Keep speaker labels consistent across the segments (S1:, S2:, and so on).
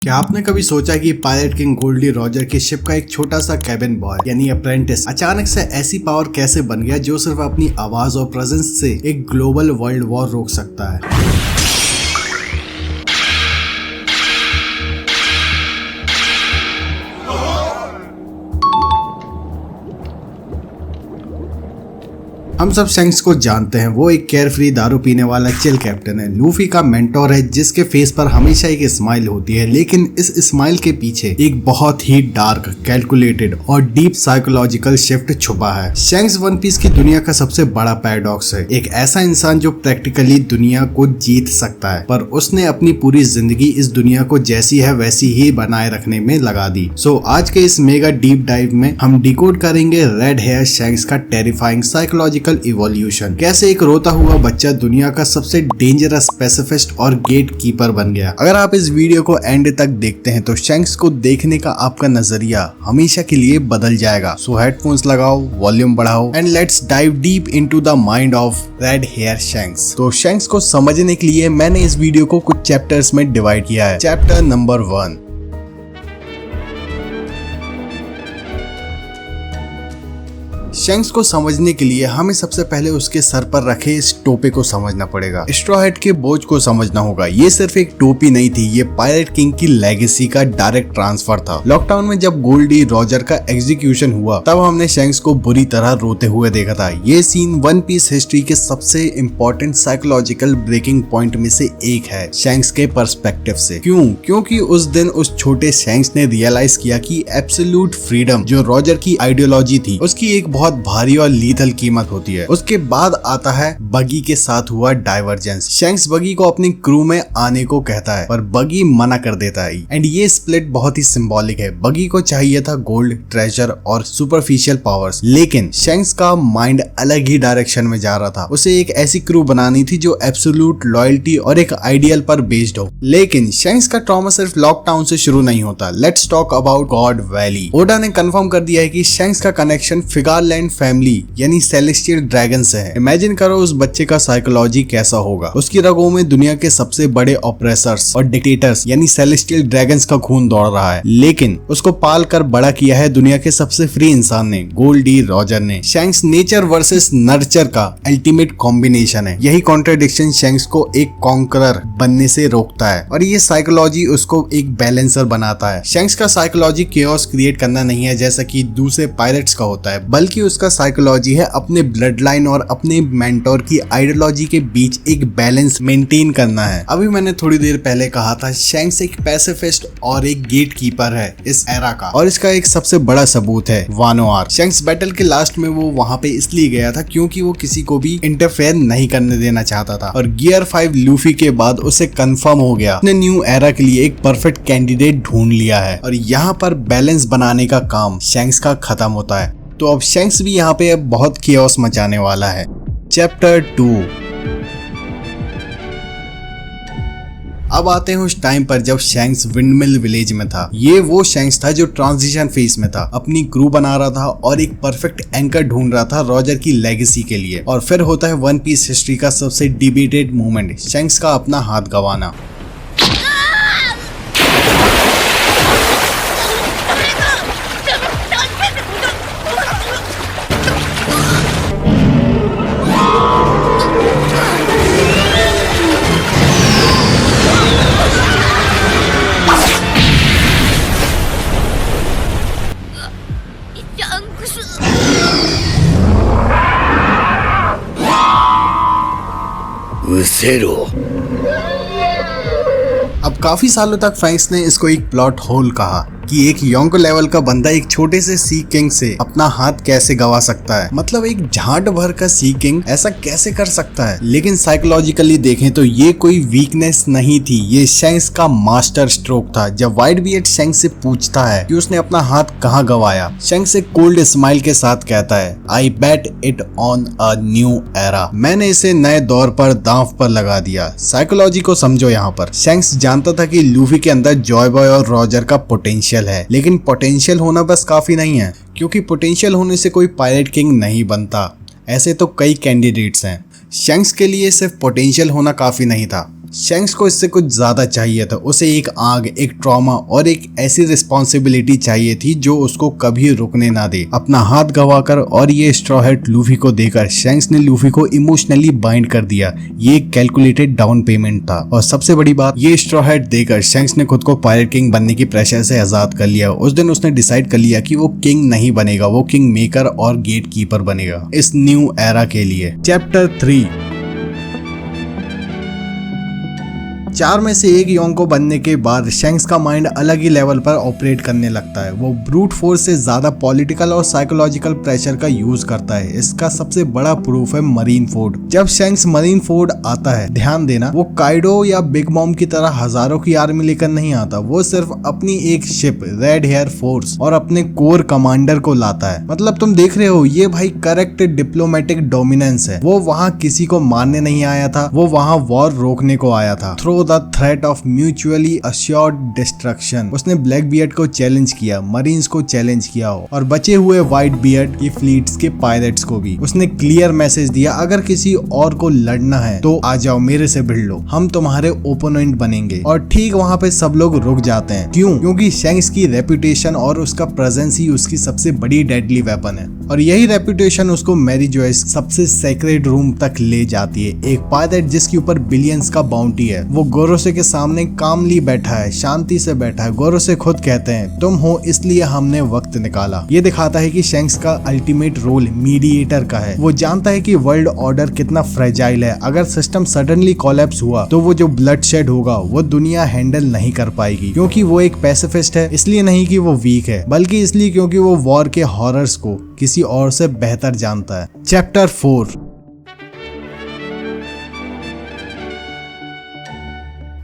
S1: क्या आपने कभी सोचा कि पायलट किंग गोल्डी रॉजर की शिप का एक छोटा सा कैबिन बॉय यानी अप्रेंटिस अचानक से ऐसी पावर कैसे बन गया जो सिर्फ अपनी आवाज और प्रेजेंस से एक ग्लोबल वर्ल्ड वॉर रोक सकता है। हम सब शैंक्स को जानते हैं। वो एक केयरफ्री दारू पीने वाला चिल कैप्टन है, लूफी का मेंटोर है जिसके फेस पर हमेशा एक स्माइल होती है, लेकिन इस स्माइल के पीछे एक बहुत ही डार्क, कैलकुलेटेड और डीप साइकोलॉजिकल शिफ्ट छुपा है। शैंक्स वन पीस की दुनिया का सबसे बड़ा पैराडॉक्स है, एक ऐसा इंसान जो प्रैक्टिकली दुनिया को जीत सकता है, पर उसने अपनी पूरी जिंदगी इस दुनिया को जैसी है वैसी ही बनाए रखने में लगा दी। सो आज के इस मेगा डीप डाइव में हम डिकोड करेंगे रेड हेयर शैंक्स का टेरिफाइंग साइकोलॉजिकल इवोल्यूशन। कैसे एक रोता हुआ बच्चा दुनिया का सबसे डेंजरस पैसिफिस्ट और गेट कीपर बन गया। अगर आप इस वीडियो को एंड तक देखते हैं तो शैंक्स को देखने का आपका नजरिया हमेशा के लिए बदल जाएगा। सो हेडफोन्स लगाओ, वॉल्यूम बढ़ाओ and let's dive deep into the mind of red hair Shanks. तो शैंक्स को समझने के लिए मैंने इस वीडियो को कुछ चैप्टर्स में डिवाइड किया है। चैप्टर नंबर 1, शैंक्स को समझने के लिए हमें सबसे पहले उसके सर पर रखे इस टोपे को समझना पड़ेगा। स्ट्रॉ हैट के बोझ को समझना होगा। ये सिर्फ एक टोपी नहीं थी, ये पायलट किंग की लेगेसी का डायरेक्ट ट्रांसफर था। लॉकडाउन में जब गोल्डी रॉजर का एग्जीक्यूशन हुआ तब हमने शैंक्स को बुरी तरह रोते हुए देखा था। ये सीन वन पीस हिस्ट्री के सबसे इम्पोर्टेंट साइकोलॉजिकल ब्रेकिंग पॉइंट में से एक है शैंक्स के पर्सपेक्टिव से। क्योंकि उस दिन उस छोटे शैंक्स ने रियलाइज किया कि एब्सोल्यूट फ्रीडम जो रॉजर की आइडियोलॉजी थी उसकी एक बहुत भारी और लीथल कीमत होती है। उसके बाद आता है बगी के साथ हुआ डाइवर्जेंस। शैंक्स बगी को अपनी क्रू में आने को कहता है पर बगी मना कर देता है एंड ये स्प्लिट बहुत ही सिंबॉलिक है। बगी को चाहिए था गोल्ड, ट्रेजर और सुपरफिशियल पावर्स, लेकिन शैंक्स का माइंड अलग ही डायरेक्शन में जा रहा था। उसे एक ऐसी क्रू बनानी थी जो एब्सोल्यूट लॉयल्टी और एक आइडियल पर बेस्ड हो। लेकिन शैंक्स का ट्रॉमा सिर्फ लॉकडाउन से शुरू नहीं होता। Let's talk about God Valley. Oda ने कंफर्म कर दिया है कि शैंक्स का कनेक्शन फिगारलैंड फैमिली यानी सेलेस्टियल ड्रैगन से है। इमेजिन करो उस बच्चे का साइकोलॉजी कैसा होगा। उसकी रगों में दुनिया के सबसे बड़े ऑपरेसर्स और डिक्टेटर्स यानी सेलेस्टियल ड्रैगन्स का खून दौड़ रहा है, लेकिन उसको पाल कर बड़ा किया है दुनिया के सबसे फ्री इंसान ने, गोल्डी रॉजर ने। शैंक्स नेचर वर्सेस नर्चर का अल्टीमेट कॉम्बिनेशन है। यही कॉन्ट्रडिक्शन शैंक्स को एक कॉन्करर बनने से रोकता है और ये साइकोलॉजी उसको एक बैलेंसर बनाता है। शैंक्स का साइकोलॉजी केओस क्रिएट करना नहीं है जैसा कि दूसरे पायलट्स का होता है, बल्कि उसका साइकोलॉजी है अपने ब्लड लाइन और अपने मेंटोर की आइडियोलॉजी के बीच एक बैलेंस मेंटेन करना है। अभी मैंने थोड़ी देर पहले कहा था शैंक्स एक पैसिफिस्ट और एक गेट कीपर है इस एरा का, और इसका एक सबसे बड़ा सबूत है वानो आर्क। शैंक्स बैटल के लास्ट में वो वहां पे इसलिए गया था क्योंकि वो किसी को भी इंटरफेयर नहीं करने देना चाहता था, और गियर 5 लूफी के बाद उसे कंफर्म हो गया उसने न्यू एरा के लिए एक परफेक्ट कैंडिडेट ढूंढ लिया है, और यहाँ पर बैलेंस बनाने का काम शैंक्स का खत्म होता है। तो अब शैंक्स भी यहाँ पे अब बहुत केओस मचाने वाला है। चैप्टर 2, अब आते हैं उस टाइम पर जब शैंक्स विंडमिल विलेज में था। ये वो शैंक्स था जो ट्रांजिशन फेज में था, अपनी क्रू बना रहा था और एक परफेक्ट एंकर ढूंढ रहा था रॉजर की लेगेसी के लिए। और फिर होता है वन पीस हिस्ट्री का सबसे डिबेटेड मोमेंट, शैंक्स का अपना हाथ गंवाना। अब काफी सालों तक फैंस ने इसको एक प्लॉट होल कहा कि एक योंको लेवल का बंदा एक छोटे से सी किंग से अपना हाथ कैसे गवा सकता है। मतलब एक झाट भर का सी किंग ऐसा कैसे कर सकता है। लेकिन साइकोलॉजिकली देखें तो ये कोई वीकनेस नहीं थी, ये शैंक्स का मास्टर स्ट्रोक था। जब व्हाइट बियर्ड शैंक्स से पूछता है कि उसने अपना हाथ कहाँ गवाया, शैंक्स एक कोल्ड स्माइल के साथ कहता है, I bet it on a new era. मैंने इसे नए दौर पर दांव पर लगा दिया। साइकोलॉजी को समझो। यहाँ पर शैंक्स जानता था कि लूफी के अंदर जॉय बॉय और रॉजर का पोटेंशियल है, लेकिन पोटेंशियल होना बस काफी नहीं है, क्योंकि पोटेंशियल होने से कोई पायलट किंग नहीं बनता। ऐसे तो कई कैंडिडेट्स हैं। शैंक्स के लिए सिर्फ पोटेंशियल होना काफी नहीं था, शैंक्स को इससे कुछ ज्यादा चाहिए था। उसे एक आग, एक ट्रॉमा और एक ऐसी रिस्पॉन्सिबिलिटी चाहिए थी जो उसको कभी रुकने ना दे। अपना हाथ गंवाकर और ये स्ट्रॉ हैट लूफी को देकर शैंक्स ने लूफी को इमोशनली बाइंड कर दिया। ये एक कैलकुलेटेड डाउन पेमेंट था और सबसे बड़ी बात, ये स्ट्रॉ हैट देकर शैंक्स ने खुद को पायरेट किंग बनने की प्रेशर से आजाद कर लिया। उस दिन उसने डिसाइड कर लिया कि वो किंग नहीं बनेगा, वो किंग मेकर और गेट कीपर बनेगा इस न्यू एरा के लिए। चैप्टर 3। 4 में से एक योंको बनने के बाद शैंक्स का माइंड अलग ही लेवल पर ऑपरेट करने लगता है। वो ब्रूट फोर्स से ज्यादा पॉलिटिकल और साइकोलॉजिकल प्रेशर का यूज करता है। इसका सबसे बड़ा प्रूफ है मरीन फोर्ड। जब शैंक्स मरीन फोर्ड आता है, ध्यान देना, वो काइडो या बिग मॉम की तरह हजारों की आर्मी लेकर नहीं आता। वो सिर्फ अपनी एक शिप रेड हेयर फोर्स और अपने कोर कमांडर को लाता है। मतलब तुम देख रहे हो, ये भाई करेक्ट डिप्लोमेटिक डोमिनेंस है। वो वहाँ किसी को मारने नहीं आया था, वो वहाँ वॉर रोकने को आया था। The threat of mutually assured destruction. उसने ब्लैक बियर्ड को चैलेंज किया, मरीन्स को चैलेंज किया और बचे हुए व्हाइट बियर्ड की फ्लीट्स के पायरेट्स को भी। उसने क्लियर मैसेज दिया, अगर किसी और को लड़ना है तो आ जाओ, मेरे से भिड़ लो, हम तुम्हारे ओपोनेंट बनेंगे। और ठीक वहाँ पे सब लोग रुक जाते हैं। क्यों? क्योंकि शैंक्स की रेपुटेशन और उसका प्रेजेंस ही उसकी सबसे बड़ी डेडली वेपन है। और यही रेपुटेशन उसको मैरी जोइस सबसे सेक्रेड रूम तक ले जाती है। एक पायरेट जिसके ऊपर बिलियंस का बाउंटी है, वो गोरोसे के सामने कामली बैठा है, शांति से बैठा है। गोरोसे खुद कहते हैं, तुम हो इसलिए हमने वक्त निकाला। ये दिखाता है कि शैंक्स का अल्टीमेट रोल मीडिएटर का है। वो जानता है कि वर्ल्ड ऑर्डर कितना फ्रेजाइल है। अगर सिस्टम सडनली कोलैप्स हुआ तो वो जो ब्लडशेड होगा वो दुनिया हैंडल नहीं कर पाएगी। क्योंकि वो एक पैसिफिस्ट है, इसलिए नहीं कि वो वीक है, बल्कि इसलिए क्योंकि वो वॉर के हॉरर्स को किसी और से बेहतर जानता है। चैप्टर 4।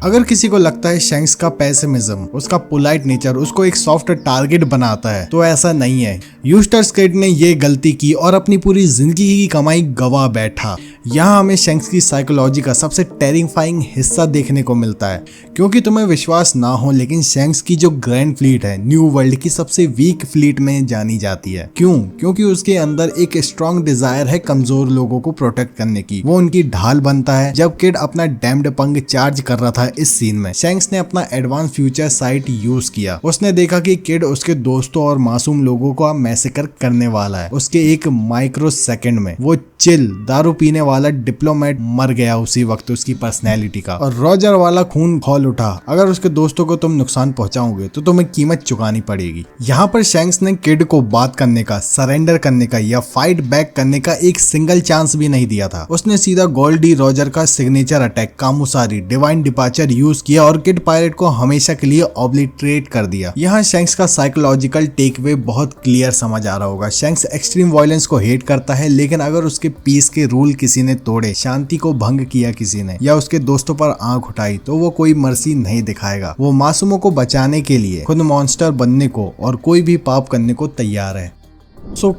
S1: अगर किसी को लगता है शैंक्स का पेसिमिज्म, उसका पोलाइट नेचर उसको एक सॉफ्ट टारगेट बनाता है, तो ऐसा नहीं है। यूस्टर्स किड ने ये गलती की और अपनी पूरी जिंदगी की कमाई गवा बैठा। यहाँ हमें शैंक्स की साइकोलॉजी का सबसे टेरिफाइंग हिस्सा देखने को मिलता है। क्योंकि तुम्हें विश्वास ना हो, लेकिन शैंक्स की जो ग्रैंड फ्लीट है न्यू वर्ल्ड की सबसे वीक फ्लीट में जानी जाती है। क्यों? क्योंकि उसके अंदर एक स्ट्रॉन्ग डिजायर है कमजोर लोगों को प्रोटेक्ट करने की। वो उनकी ढाल बनता है। जब किड अपना डैम्ड पंग चार्ज कर रहा था इस सीन में, शैंक्स ने अपना एडवांस फ्यूचर साइट यूज किया। उसने देखा कि किड उसके दोस्तों और मासूम लोगों का मैसेकर करने वाला है। उसके एक माइक्रो सेकंड में वो चिल दारू पीने वाला डिप्लोमेट मर गया उसी वक्त उसकी पर्सनैलिटी का, और रॉजर वाला खून खौल उठा। अगर उसके दोस्तों को तुम नुकसान पहुंचाओगे तो तुम्हें कीमत चुकानी पड़ेगी। यहाँ पर शैंक्स ने किड को बात करने का, सरेंडर करने का या फाइट बैक करने का एक सिंगल चांस भी नहीं दिया था। उसने सीधा गोल्डी रॉजर का signature attack Kamusari divine departure use किया और किड पायरेट को हमेशा के लिए ऑब्लिटरेट कर दिया। यहाँ शैंक्स का साइकोलॉजिकल टेकअवे बहुत क्लियर समझ आ रहा होगा। शैंक्स एक्सट्रीम वायलेंस को हेट करता है, लेकिन अगर उसके पीस के रूल किसी ने तोड़े, शांति को भंग किया किसी ने, या उसके दोस्तों पर आंख उठाई, तो वो कोई मर्सी नहीं दिखाएगा। वो मासूमों को बचाने के लिए खुद मॉन्स्टर बनने को और कोई भी पाप करने को तैयार है।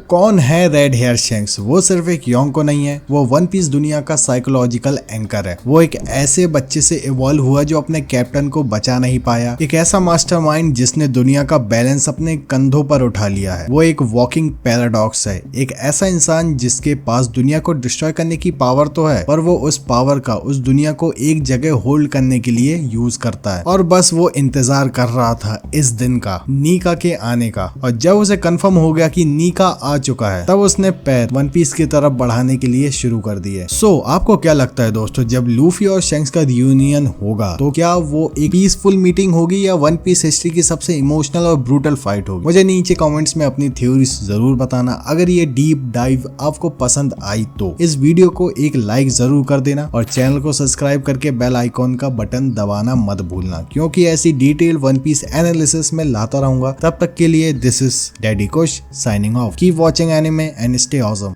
S1: कौन है रेड हेयर शैंक्स? वो सिर्फ एक योंको नहीं है, वो वन पीस दुनिया का साइकोलॉजिकल एंकर है। वो एक ऐसे बच्चे से इवॉल्व हुआ जो अपने कैप्टन को बचा नहीं पाया, एक ऐसा मास्टरमाइंड जिसने दुनिया का बैलेंस अपने कंधों पर उठा लिया है। वो एक वॉकिंग पैराडॉक्स है, एक ऐसा इंसान जिसके पास दुनिया को डिस्ट्रॉय करने की पावर तो है, पर वो उस पावर का उस दुनिया को एक जगह होल्ड करने के लिए यूज करता है। और बस वो इंतजार कर रहा था इस दिन का, नीका के आने का। और जब उसे कंफर्म हो गया कि नीका आ चुका है, तब उसने पैर वन पीस की तरफ बढ़ाने के लिए शुरू कर दिए। आपको क्या लगता है दोस्तों, जब लूफी और शैंक्स का रियूनियन होगा तो क्या वो एक पीसफुल मीटिंग होगी या वन पीस हिस्ट्री की सबसे इमोशनल और ब्रूटल फाइट होगी? मुझे नीचे कमेंट्स में अपनी थ्योरीज जरूर बताना। अगर ये डीप डाइव आपको पसंद आई तो इस वीडियो को एक लाइक जरूर कर देना और चैनल को सब्सक्राइब करके बेल आइकॉन का बटन दबाना मत भूलना, क्योंकि ऐसी डिटेल वन पीस एनालिसिस में लाता रहूंगा। तब तक के लिए this is daddy Kush signing off. Keep watching anime and stay awesome.